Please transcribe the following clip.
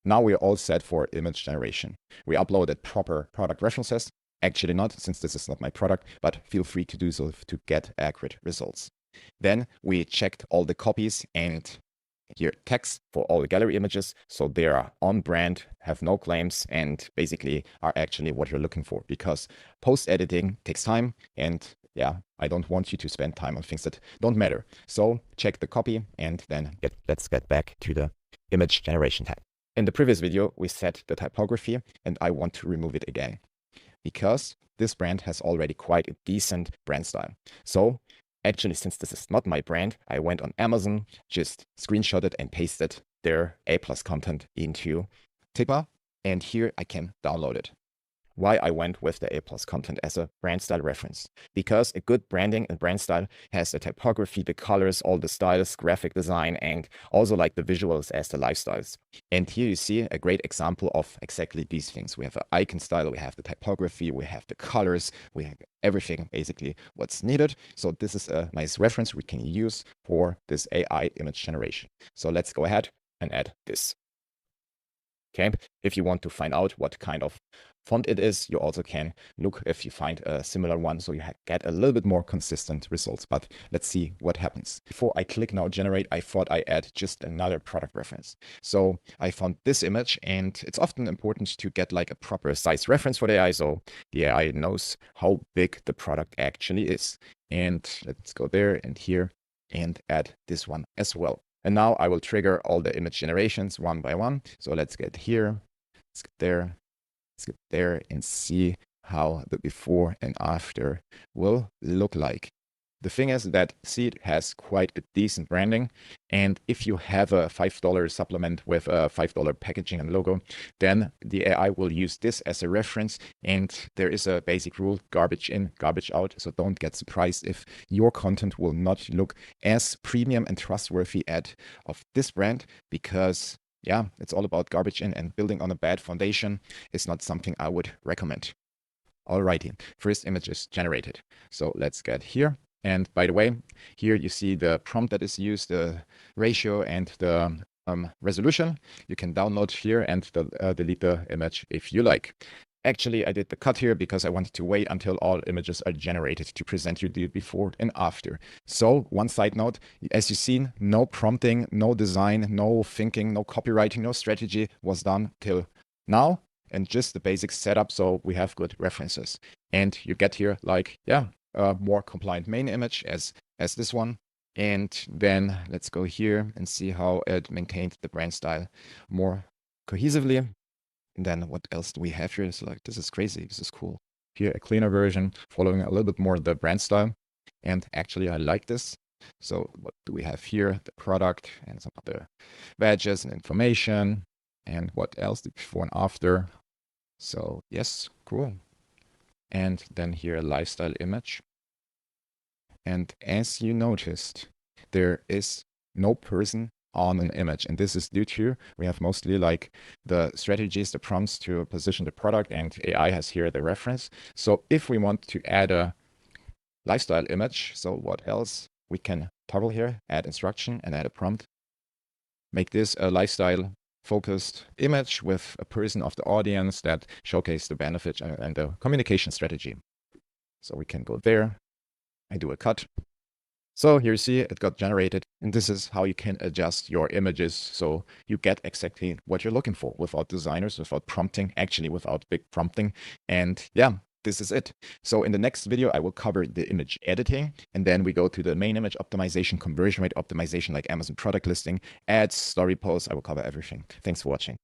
Now we're all set for image generation. We uploaded proper product references. Actually not, since this is not my product, but feel free to do so to get accurate results. Then we checked all the copies and here text for all the gallery images. So they are on brand, have no claims, and basically are actually what you're looking for, because post-editing takes time. And yeah, I don't want you to spend time on things that don't matter. So check the copy and then let's get back to the image generation tab. In the previous video, we set the typography and I want to remove it again because this brand has already quite a decent brand style. So actually, since this is not my brand, I went on Amazon, just screenshotted and pasted their A+ content into Figma, and here I can download it. Why I went with the A+ content as a brand style reference? Because a good branding and brand style has the typography, the colors, all the styles, graphic design, and also like the visuals as the lifestyles. And here you see a great example of exactly these things. We have an icon style, we have the typography, we have the colors, we have everything basically what's needed. So this is a nice reference we can use for this AI image generation. So let's go ahead and add this. Okay, if you want to find out what kind of font it is, you also can look if you find a similar one, so you get a little bit more consistent results. But let's see what happens. Before I click now generate, I thought I add just another product reference. So I found this image, and it's often important to get like a proper size reference for the AI, so the AI knows how big the product actually is. And let's go there and here and add this one as well. And now I will trigger all the image generations one by one. So let's get here, let's get there, let's get there and see how the before and after will look like. The thing is that Seed has quite a decent branding. And if you have a $5 supplement with a $5 packaging and logo, then the AI will use this as a reference. And there is a basic rule, garbage in, garbage out. So don't get surprised if your content will not look as premium and trustworthy of this brand, because yeah, it's all about garbage in, and building on a bad foundation is not something I would recommend. Alrighty, first image is generated. So let's get here. And by the way, here you see the prompt that is used, the ratio and the resolution. You can download here and delete the image if you like. Actually, I did the cut here because I wanted to wait until all images are generated to present you the before and after. So one side note, as you've seen, no prompting, no design, no thinking, no copywriting, no strategy was done till now, and just the basic setup. So we have good references, and you get here like, yeah, more compliant main image as this one. And then let's go here and see how it maintained the brand style more cohesively. And then what else do we have here? So like, this is crazy. This is cool. Here, a cleaner version following a little bit more the brand style. And actually, I like this. So what do we have here? The product and some other badges and information. And what else? The before and after. So yes, cool. And then here a lifestyle image. And as you noticed, there is no person on an image, and this is due to we have mostly like the strategies, the prompts to position the product, and AI has here the reference. So if we want to add a lifestyle image, so what else? We can toggle here, add instruction and add a prompt. Make this a lifestyle focused image with a person of the audience that showcase the benefits and the communication strategy. So we can go there. I do a cut. So here you see it got generated, and this is how you can adjust your images so you get exactly what you're looking for without designers, without prompting, actually without big prompting. And yeah, this is it. So in the next video, I will cover the image editing, and then we go to the main image optimization, conversion rate optimization like Amazon product listing, ads, story posts. I will cover everything. Thanks for watching.